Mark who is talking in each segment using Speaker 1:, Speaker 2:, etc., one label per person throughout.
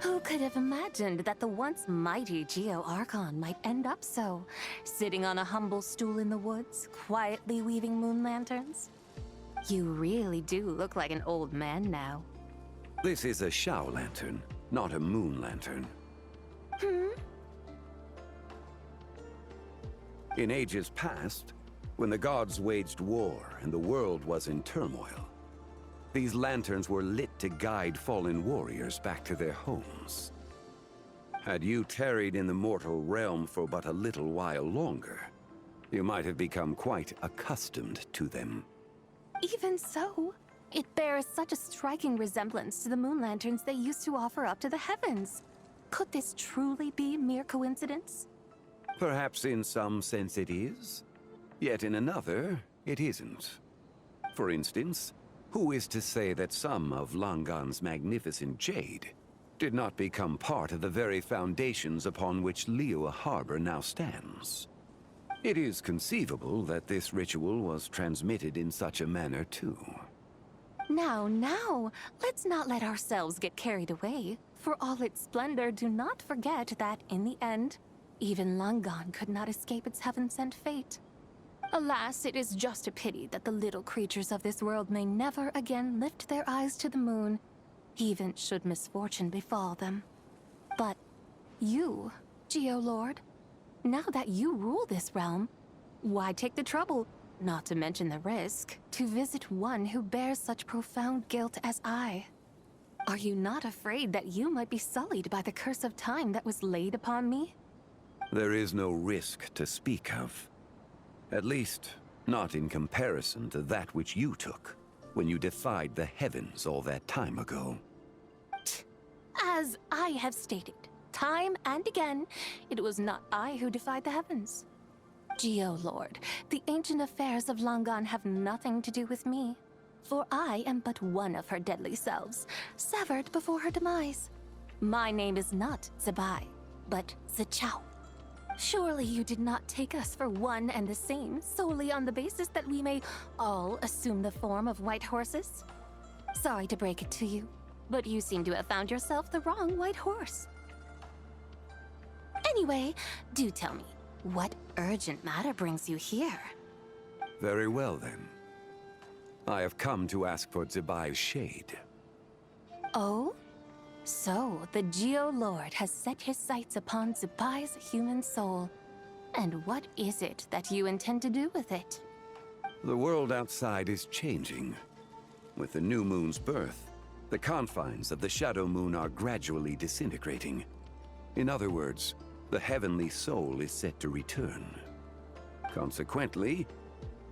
Speaker 1: Who could have imagined that the once mighty Geo Archon might end up so, sitting on a humble stool in the woods, quietly weaving moon lanterns? You really do look like an old man now.
Speaker 2: This is a Shao lantern, not a moon lantern. In ages past, when the gods waged war and the world was in turmoil, these lanterns were lit to guide fallen warriors back to their homes. Had you tarried in the mortal realm for but a little while longer, you might have become quite accustomed to them.
Speaker 1: Even so, it bears such a striking resemblance to the moon lanterns they used to offer up to the heavens. Could this truly be mere coincidence?
Speaker 2: Perhaps in some sense it is, yet in another, it isn't. For instance, who is to say that some of Langan's magnificent jade did not become part of the very foundations upon which Liyue Harbor now stands? It is conceivable that this ritual was transmitted in such a manner too.
Speaker 1: Now, let's not let ourselves get carried away. For all its splendor, do not forget that, in the end, even Langan could not escape its heaven-sent fate. Alas, it is just a pity that the little creatures of this world may never again lift their eyes to the moon, even should misfortune befall them. But you, Geolord, now that you rule this realm, why take the trouble, not to mention the risk, to visit one who bears such profound guilt as I? Are you not afraid that you might be sullied by the curse of time that was laid upon me?
Speaker 2: There is no risk to speak of. At least, not in comparison to that which you took when you defied the heavens all that time ago.
Speaker 1: As I have stated, time and again, it was not I who defied the heavens. Geolord, the ancient affairs of Langan have nothing to do with me, for I am but one of her deadly selves, severed before her demise. My name is not Zebai, but Zichao. Surely you did not take us for one and the same solely on the basis that we may all assume the form of white horses? Sorry to break it to you, but you seem to have found yourself the wrong white horse. Anyway, do tell me, what urgent matter brings you here?
Speaker 2: Very well then. I have come to ask for Zebai's shade.
Speaker 1: Oh? So, the Geolord has set his sights upon Zebai's human soul. And what is it that you intend to do with it?
Speaker 2: The world outside is changing. With the new moon's birth, the confines of the Shadow Moon are gradually disintegrating. In other words, the heavenly soul is set to return. Consequently,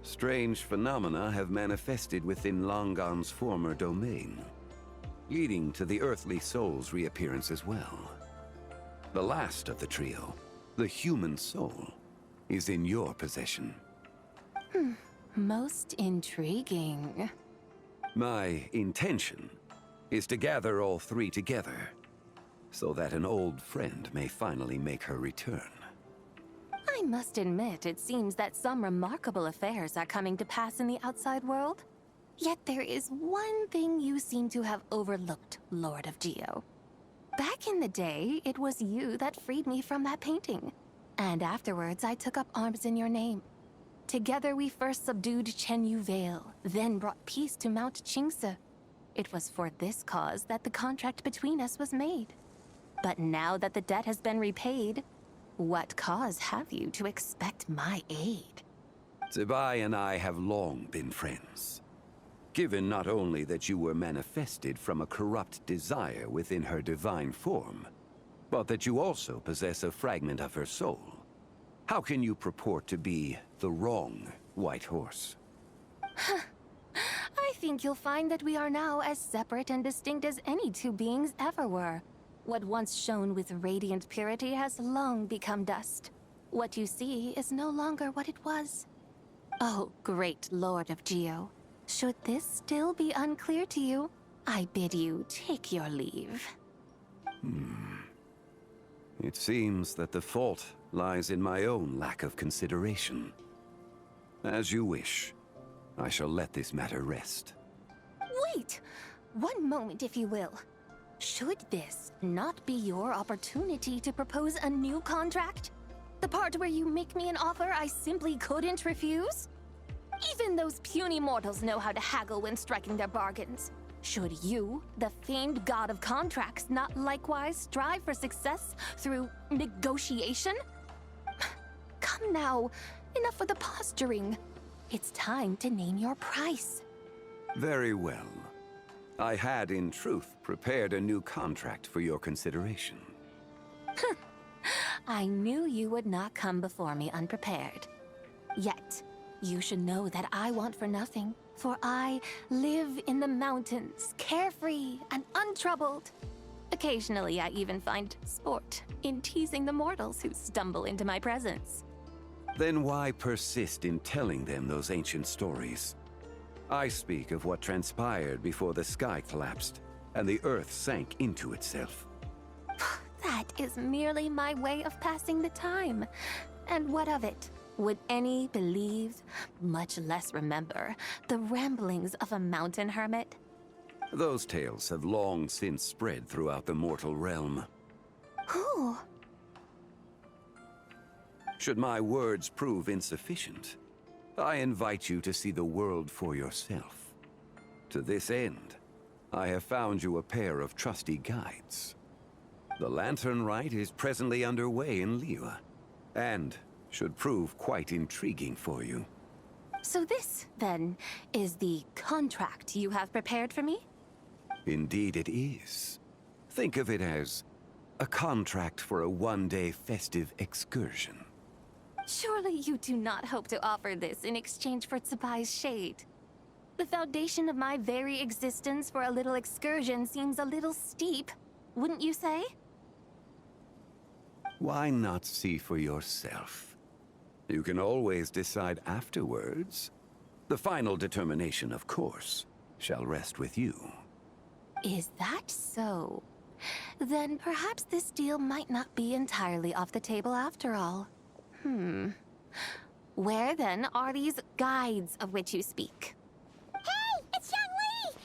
Speaker 2: strange phenomena have manifested within Langan's former domain, leading to the earthly soul's reappearance as well. The last of the trio, the human soul, is in your possession.
Speaker 1: Most intriguing.
Speaker 2: My intention is to gather all three together, so that an old friend may finally make her return.
Speaker 1: I must admit, it seems that some remarkable affairs are coming to pass in the outside world. Yet there is one thing you seem to have overlooked, Lord of Geo. Back in the day, it was you that freed me from that painting. And afterwards, I took up arms in your name. Together we first subdued Chenyu Vale, then brought peace to Mount Qingse. It was for this cause that the contract between us was made. But now that the debt has been repaid, what cause have you to expect my aid?
Speaker 2: Zebai and I have long been friends. Given not only that you were manifested from a corrupt desire within her divine form, but that you also possess a fragment of her soul, how can you purport to be the wrong white horse?
Speaker 1: I think you'll find that we are now as separate and distinct as any two beings ever were. What once shone with radiant purity has long become dust. What you see is no longer what it was. Oh, great Lord of Geo. Should this still be unclear to you, I bid you take your leave.
Speaker 2: It seems that the fault lies in my own lack of consideration. As you wish. I shall let this matter rest.
Speaker 1: Wait! One moment, if you will. Should this not be your opportunity to propose a new contract? The part where you make me an offer I simply couldn't refuse? Even those puny mortals know how to haggle when striking their bargains. Should you, the famed god of contracts, not likewise strive for success through negotiation? Come now, enough with the posturing. It's time to name your price.
Speaker 2: Very well. I had, in truth, prepared a new contract for your consideration.
Speaker 1: I knew you would not come before me unprepared. Yet, you should know that I want for nothing, for I live in the mountains, carefree and untroubled. Occasionally, I even find sport in teasing the mortals who stumble into my presence.
Speaker 2: Then why persist in telling them those ancient stories? I speak of what transpired before the sky collapsed and the earth sank into itself.
Speaker 1: That is merely my way of passing the time. And what of it? Would any believe, much less remember, the ramblings of a mountain hermit?
Speaker 2: Those tales have long since spread throughout the mortal realm.
Speaker 1: Who?
Speaker 2: Should my words prove insufficient, I invite you to see the world for yourself. To this end, I have found you a pair of trusty guides. The Lantern Rite is presently underway in Liyue, and should prove quite intriguing for you.
Speaker 1: So this, then, is the contract you have prepared for me?
Speaker 2: Indeed it is. Think of it as a contract for a one-day festive excursion.
Speaker 1: Surely you do not hope to offer this in exchange for Tsubai's shade. The foundation of my very existence for a little excursion seems a little steep, wouldn't you say?
Speaker 2: Why not see for yourself? You can always decide afterwards. The final determination, of course, shall rest with you.
Speaker 1: Is that so? Then perhaps this deal might not be entirely off the table after all. Where then are these guides of which you speak?
Speaker 3: Hey, it's Xiangli!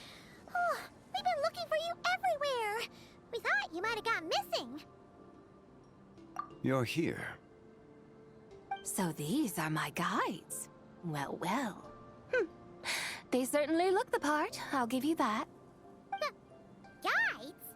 Speaker 3: Oh, we've been looking for you everywhere. We thought you might have gone missing.
Speaker 2: You're here.
Speaker 1: So these are my guides. Well, well. They certainly look the part, I'll give you that.
Speaker 3: Guides?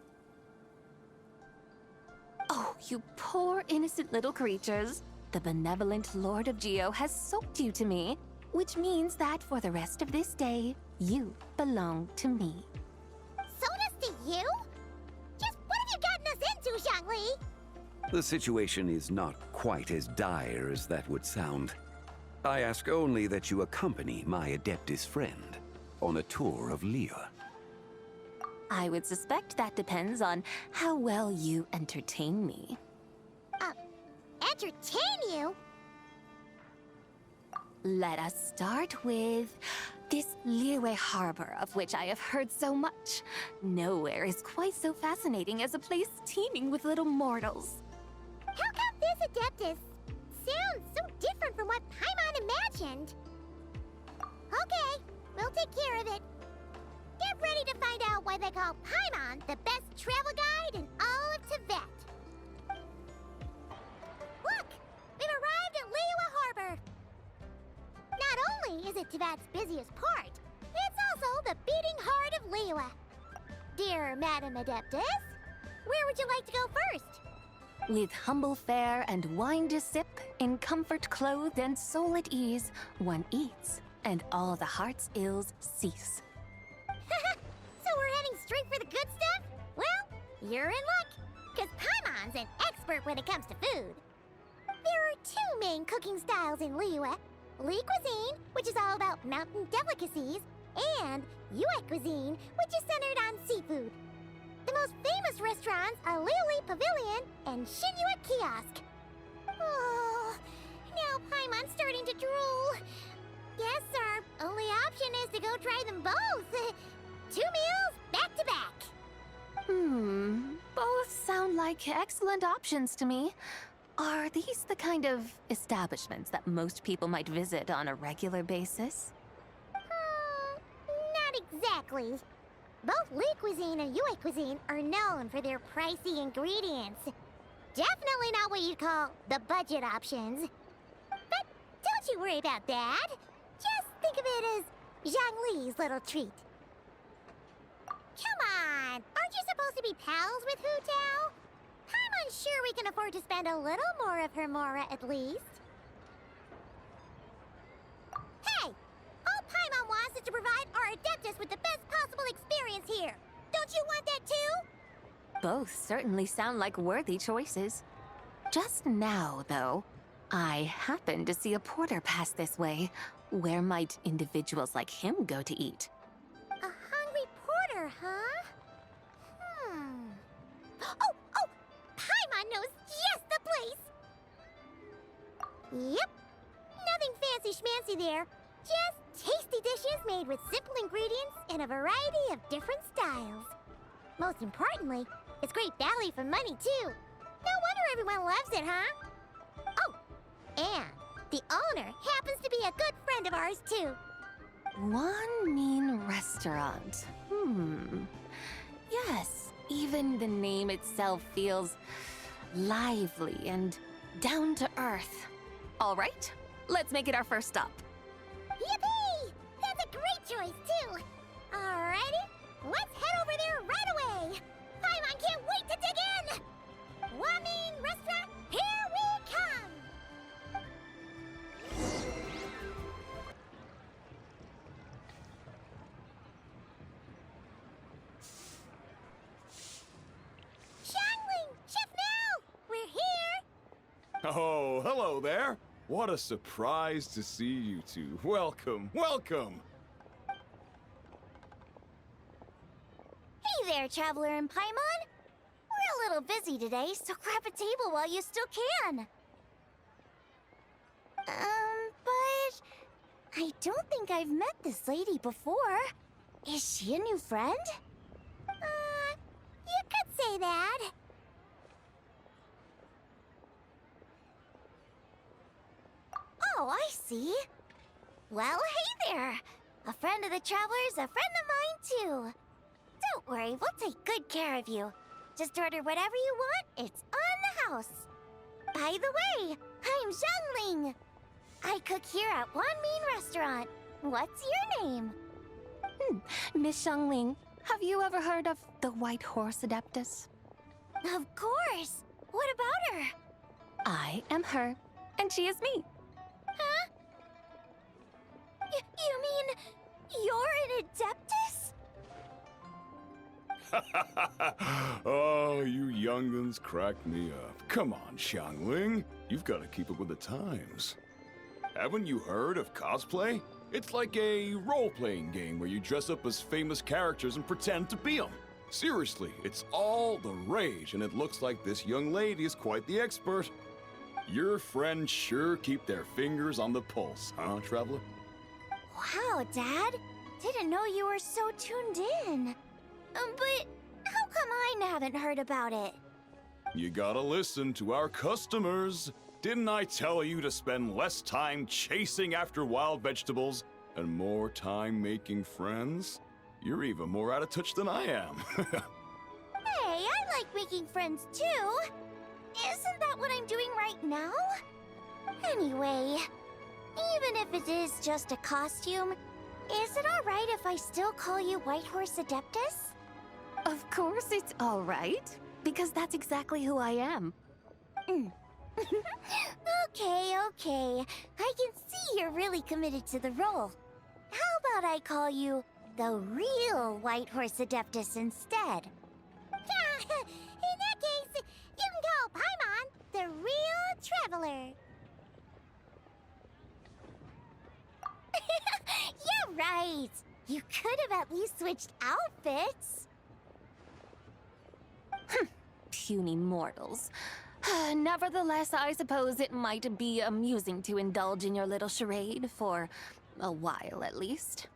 Speaker 1: Oh, you poor innocent little creatures. The benevolent Lord of Geo has soaked you to me, which means that for the rest of this day, you belong to me.
Speaker 3: Sold us to you? Just what have you gotten us into, Xiangli?
Speaker 2: The situation is not quite as dire as that would sound. I ask only that you accompany my Adeptus friend on a tour of Liyue.
Speaker 1: I would suspect that depends on how well you entertain me.
Speaker 3: Entertain you?
Speaker 1: Let us start with this Liyue harbor of which I have heard so much. Nowhere is quite so fascinating as a place teeming with little mortals.
Speaker 3: How come this Adeptus sounds so different from what Paimon imagined? Okay, we'll take care of it. Get ready to find out why they call Paimon the best travel guide in all of Tibet. Look, we've arrived at Liyue Harbor. Not only is it Tibet's busiest port, it's also the beating heart of Liyue. Dear Madam Adeptus, where would you like to go first?
Speaker 1: With humble fare and wine to sip, in comfort clothed and soul at ease, one eats, and all the heart's ills cease.
Speaker 3: So we're heading straight for the good stuff? Well, you're in luck, because Paimon's an expert when it comes to food. There are two main cooking styles in Liyue. Li cuisine, which is all about mountain delicacies, and Yue cuisine, which is centered on seafood. The most famous restaurants are Liuli Pavilion and Shinyue Kiosk. Oh, now Paimon's starting to drool. Guess our only option is to go try them both. 2 meals, back to back.
Speaker 1: Both sound like excellent options to me. Are these the kind of establishments that most people might visit on a regular basis?
Speaker 3: Not exactly. Both Li cuisine and Yue cuisine are known for their pricey ingredients. Definitely not what you'd call the budget options. But don't you worry about that. Just think of it as Zhang Li's little treat. Come on! Aren't you supposed to be pals with Hu Tao? I'm unsure we can afford to spend a little more of her mora at least. Hey! All Paimon wants is to provide our Adeptus with the best possible experience here. Don't you want that too?
Speaker 1: Both certainly sound like worthy choices. Just now, though, I happened to see a porter pass this way. Where might individuals like him go to eat?
Speaker 3: A hungry porter, huh? Oh! Paimon knows just the place! Yep. Nothing fancy schmancy there. Just tasty dishes made with simple ingredients in a variety of different styles. Most importantly, it's great value for money, too. No wonder everyone loves it, huh? Oh, and the owner happens to be a good friend of ours, too.
Speaker 1: One mean restaurant. Yes, even the name itself feels lively and down to earth. All right, let's make it our first stop.
Speaker 3: Yippee! That's a great choice, too. Alrighty, let's head over there right away. Paimon can't wait to dig in. Wamin Restaurant, here we come. Xiangling, Chef Mao, we're here.
Speaker 4: Oh, hello there. What a surprise to see you two. Welcome, welcome.
Speaker 3: Hey there, Traveler and Paimon. We're a little busy today, so grab a table while you still can. But I don't think I've met this lady before. Is she a new friend? You could say that. Oh, I see. Well, hey there. A friend of the Traveler's a friend of mine, too. Don't worry, we'll take good care of you. Just order whatever you want, it's on the house. By the way, I'm Zhangling. I cook here at Wanmin Restaurant. What's your name?
Speaker 1: Miss Xiangling, have you ever heard of the White Horse Adeptus?
Speaker 3: Of course. What about her?
Speaker 1: I am her, and she is me.
Speaker 3: Huh? You mean you're an Adeptus?
Speaker 4: Oh, you young'uns crack me up. Come on, Xiangling. You've got to keep up with the times. Haven't you heard of cosplay? It's like a role-playing game where you dress up as famous characters and pretend to be them. Seriously, it's all the rage, and it looks like this young lady is quite the expert. Your friends sure keep their fingers on the pulse, huh, Traveler?
Speaker 3: Wow, Dad. Didn't know you were so tuned in. But how come I haven't heard about it?
Speaker 4: You gotta listen to our customers. Didn't I tell you to spend less time chasing after wild vegetables and more time making friends? You're even more out of touch than I am.
Speaker 3: Hey, I like making friends too. Isn't that what I'm doing right now? Anyway, even if it is just a costume, is it alright if I still call you White Horse Adeptus?
Speaker 1: Of course it's all right, because that's exactly who I am.
Speaker 3: Okay. I can see you're really committed to the role. How about I call you the real White Horse Adeptus instead? In that case, you can call Paimon the real Traveler. Yeah, right. You could have at least switched outfits.
Speaker 1: Puny mortals. Nevertheless, I suppose it might be amusing to indulge in your little charade for a while at least.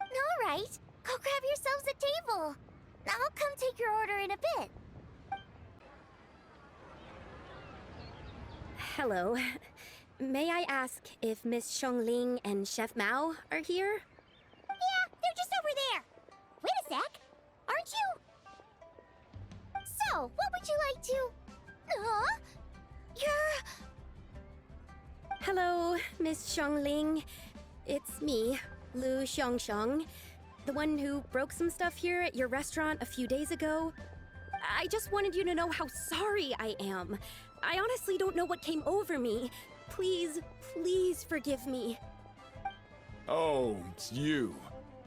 Speaker 3: All right, go grab yourselves a table. I'll come take your order in a bit.
Speaker 5: Hello. May I ask if Miss Xiangling and Chef Mao are here?
Speaker 3: Yeah, they're just over there. Wait a sec. So, what would you like to... Huh? You're...
Speaker 5: Hello, Miss Xiangling. It's me, Lu Xiangxiang, the one who broke some stuff here at your restaurant a few days ago. I just wanted you to know how sorry I am. I honestly don't know what came over me. Please, please forgive me.
Speaker 4: Oh, it's you.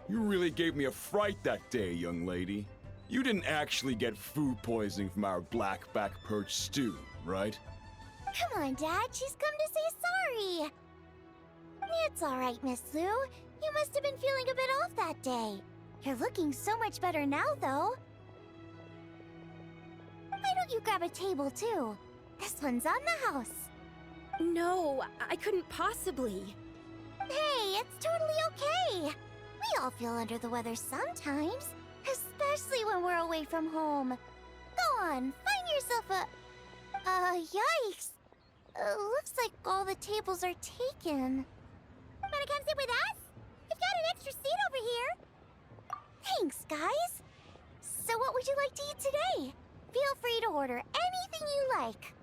Speaker 4: You really gave me a fright that day, young lady. You didn't actually get food poisoning from our black-back perch stew, right?
Speaker 3: Come on, Dad. She's come to say sorry. It's all right, Miss Lou. You must have been feeling a bit off that day. You're looking so much better now, though. Why don't you grab a table, too? This one's on the house.
Speaker 5: No, I couldn't possibly.
Speaker 3: Hey, it's totally okay. We all feel under the weather sometimes, especially when we're away from home. Go on, find yourself a... yikes. Looks like all the tables are taken. Wanna come sit with us? We've got an extra seat over here. Thanks, guys. So what would you like to eat today? Feel free to order anything you like.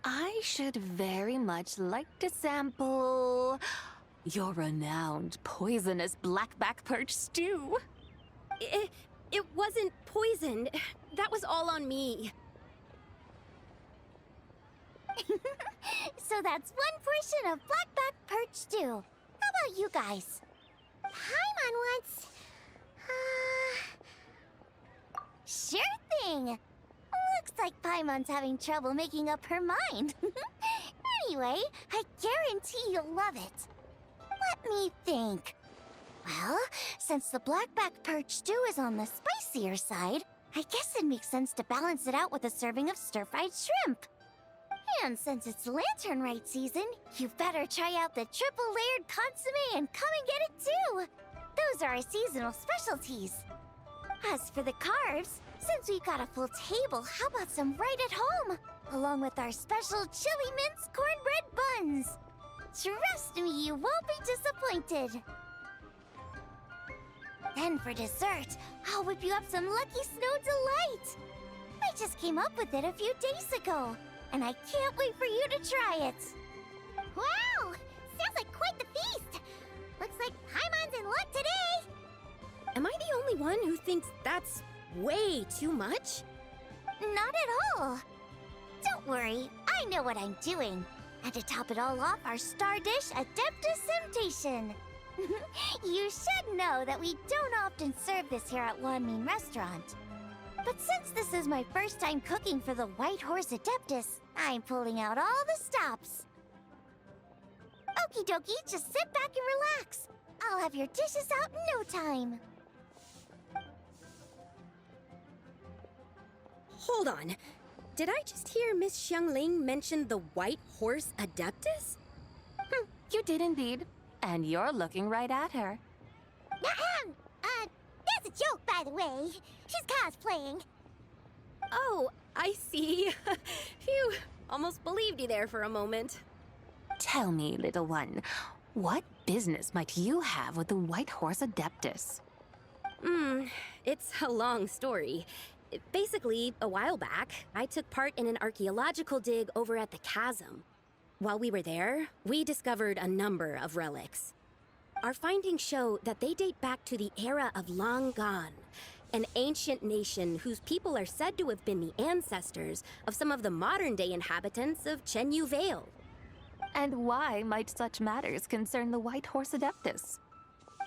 Speaker 1: I should very much like to sample your renowned poisonous blackback perch stew.
Speaker 5: It wasn't poisoned. That was all on me.
Speaker 3: So that's one portion of blackback perch stew. How about you guys? Paimon wants... Sure thing! Looks like Paimon's having trouble making up her mind. Anyway, I guarantee you'll love it. Let me think. Well, since the blackback perch stew is on the spicier side, I guess it makes sense to balance it out with a serving of stir-fried shrimp. And since it's Lantern Rite season, you better try out the triple-layered consommé and come and get it too! Those are our seasonal specialties. As for the carbs, since we've got a full table, how about some right at home? Along with our special chili mince cornbread buns. Trust me, you won't be disappointed. Then for dessert, I'll whip you up some Lucky Snow Delight. I just came up with it a few days ago, and I can't wait for you to try it. Wow! Sounds like quite the feast! Looks like Paimon's in luck today!
Speaker 5: Am I the only one who thinks that's way too much?
Speaker 3: Not at all. Don't worry, I know what I'm doing. And to top it all off, our star dish, Adeptus Temptation. You should know that we don't often serve this here at Wanmin Restaurant. But since this is my first time cooking for the White Horse Adeptus, I'm pulling out all the stops. Okie dokie, just sit back and relax. I'll have your dishes out in no time.
Speaker 5: Hold on. Did I just hear Miss Xiangling mention the White Horse Adeptus?
Speaker 1: You did indeed. And you're looking right at her.
Speaker 3: That's a joke, by the way. She's cosplaying.
Speaker 5: Oh, I see. Phew, almost believed you there for a moment.
Speaker 1: Tell me, little one, what business might you have with the White Horse Adeptus?
Speaker 5: It's a long story. Basically, a while back, I took part in an archaeological dig over at the chasm. While we were there, we discovered a number of relics. Our findings show that they date back to the era of Long Gone, an ancient nation whose people are said to have been the ancestors of some of the modern-day inhabitants of Chenyu Vale.
Speaker 1: And why might such matters concern the White Horse Adeptus?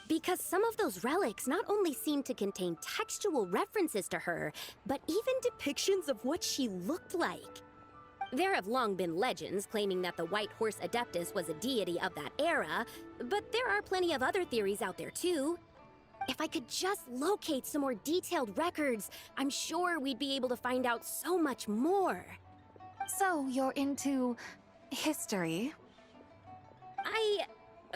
Speaker 5: Because some of those relics not only seem to contain textual references to her, but even depictions of what she looked like. There have long been legends claiming that the White Horse Adeptus was a deity of that era, but there are plenty of other theories out there too. If I could just locate some more detailed records, I'm sure we'd be able to find out so much more.
Speaker 1: So you're into history?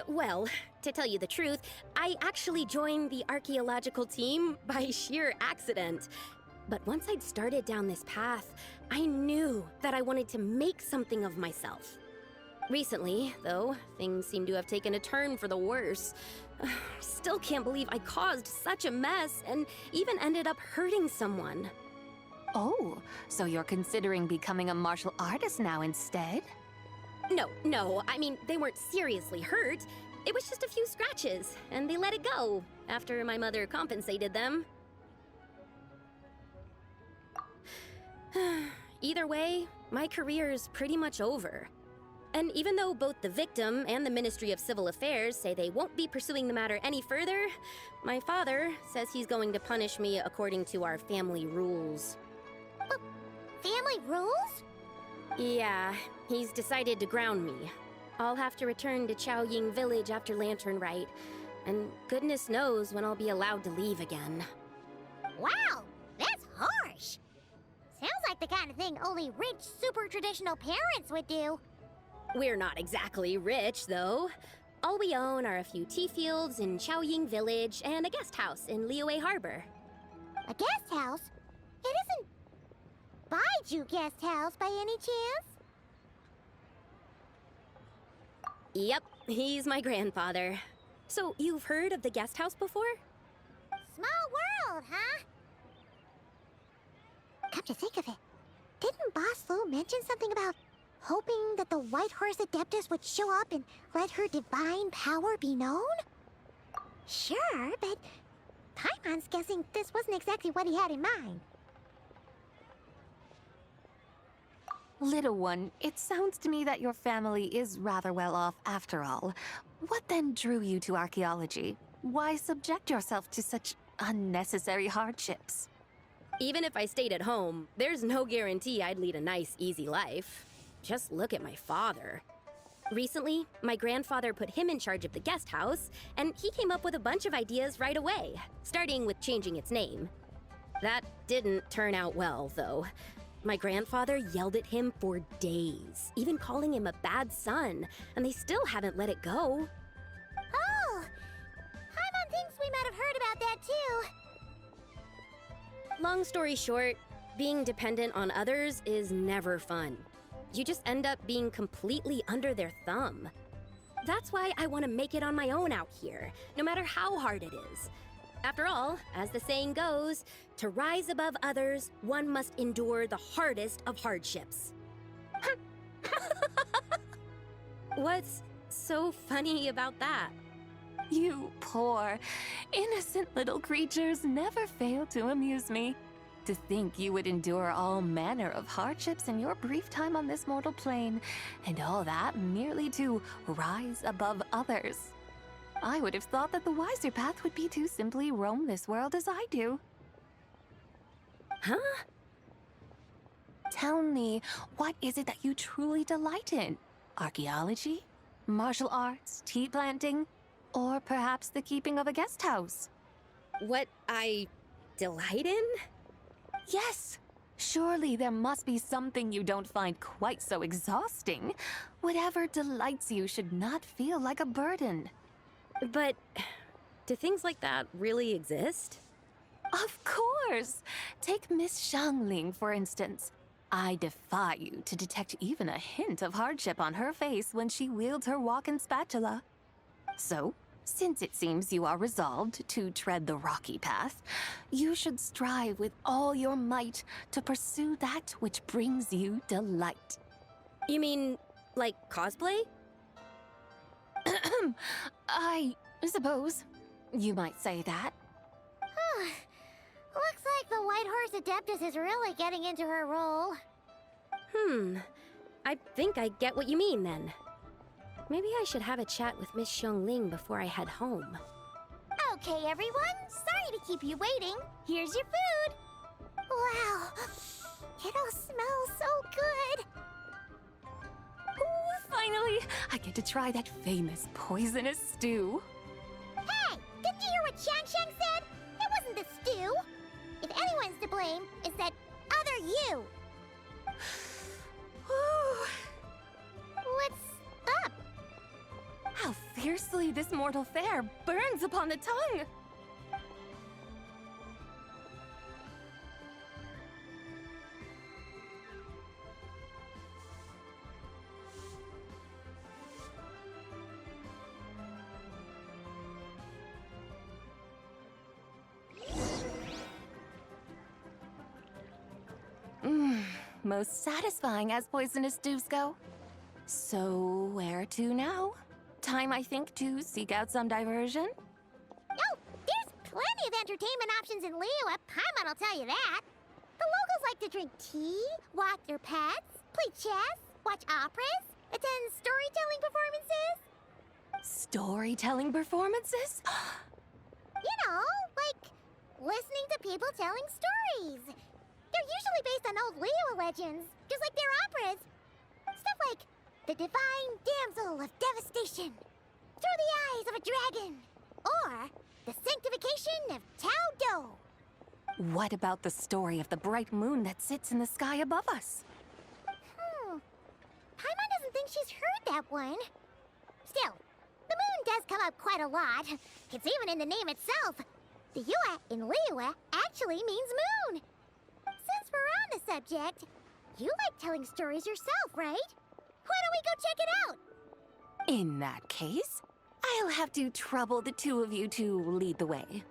Speaker 5: Well, to tell you the truth, I actually joined the archaeological team by sheer accident. But once I'd started down this path, I knew that I wanted to make something of myself. Recently, though, things seem to have taken a turn for the worse. Still can't believe I caused such a mess and even ended up hurting someone.
Speaker 1: Oh, so you're considering becoming a martial artist now instead?
Speaker 5: No, I mean, they weren't seriously hurt. It was just a few scratches, and they let it go after my mother compensated them. Either way, my career's pretty much over. And even though both the victim and the Ministry of Civil Affairs say they won't be pursuing the matter any further, my father says he's going to punish me according to our family rules.
Speaker 3: Family rules?
Speaker 5: Yeah, he's decided to ground me. I'll have to return to Chaoying Village after Lantern Rite, and goodness knows when I'll be allowed to leave again.
Speaker 3: Wow, that's harsh. Sounds like the kind of thing only rich, super traditional parents would do.
Speaker 5: We're not exactly rich, though. All we own are a few tea fields in Chaoying Village and a guest house in Liyue Harbor.
Speaker 3: A guest house? It isn't Baiju guest house by any chance?
Speaker 5: Yep, he's my grandfather. So, you've heard of the guest house before?
Speaker 3: Small world, huh? Come to think of it, didn't Boss Lu mention something about hoping that the White Horse Adeptus would show up and let her divine power be known? Sure, but Paimon's guessing this wasn't exactly what he had in mind.
Speaker 1: Little one, it sounds to me that your family is rather well off after all. What then drew you to archaeology? Why subject yourself to such unnecessary hardships?
Speaker 5: Even if I stayed at home, there's no guarantee I'd lead a nice, easy life. Just look at my father. Recently, my grandfather put him in charge of the guest house, and he came up with a bunch of ideas right away, starting with changing its name. That didn't turn out well, though. My grandfather yelled at him for days, even calling him a bad son, and they still haven't let it go.
Speaker 3: Oh! Paimon thinks we might have heard about that too.
Speaker 5: Long story short, being dependent on others is never fun. You just end up being completely under their thumb. That's why I want to make it on my own out here, no matter how hard it is. After all, as the saying goes, to rise above others, one must endure the hardest of hardships. What's so funny about that?
Speaker 1: You poor, innocent little creatures never fail to amuse me. To think you would endure all manner of hardships in your brief time on this mortal plane, and all that merely to rise above others. I would have thought that the wiser path would be to simply roam this world as I do.
Speaker 5: Huh?
Speaker 1: Tell me, what is it that you truly delight in? Archaeology? Martial arts? Tea planting? Or perhaps the keeping of a guest house?
Speaker 5: What I delight in?
Speaker 1: Yes! Surely there must be something you don't find quite so exhausting. Whatever delights you should not feel like a burden.
Speaker 5: But do things like that really exist?
Speaker 1: Of course! Take Miss Xiangling, for instance. I defy you to detect even a hint of hardship on her face when she wields her walking spatula. So, since it seems you are resolved to tread the rocky path, you should strive with all your might to pursue that which brings you delight.
Speaker 5: You mean, like cosplay?
Speaker 1: I suppose you might say that.
Speaker 3: Looks like the White Horse Adeptus is really getting into her role.
Speaker 5: I think I get what you mean then. Maybe I should have a chat with Miss Xiangling before I head home.
Speaker 3: Okay, everyone. Sorry to keep you waiting. Here's your food. Wow. It all smells so good.
Speaker 1: Ooh, finally, I get to try that famous poisonous stew.
Speaker 3: Hey, didn't you hear what Shang said? It wasn't the stew. If anyone's to blame, it's that other you. What's up?
Speaker 1: How fiercely this mortal fare burns upon the tongue! most satisfying as poisonous dews go. So, where to now? Time, I think, to seek out some diversion?
Speaker 3: Oh, there's plenty of entertainment options in Liyue. Paimon will tell you that. The locals like to drink tea, walk their pets, play chess, watch operas, attend storytelling performances.
Speaker 1: Storytelling performances?
Speaker 3: You know, like listening to people telling stories. They're usually based on old Liyue legends, just like their operas. Stuff like the Divine Damsel of Devastation, Through the Eyes of a Dragon, or the Sanctification of Tao Do.
Speaker 1: What about the story of the bright moon that sits in the sky above us?
Speaker 3: Paimon doesn't think she's heard that one. Still, the moon does come up quite a lot. It's even in the name itself. The Yue in Liyue actually means moon. Since we're on the subject, you like telling stories yourself, right? Why don't we go check it out?
Speaker 1: In that case, I'll have to trouble the two of you to lead the way.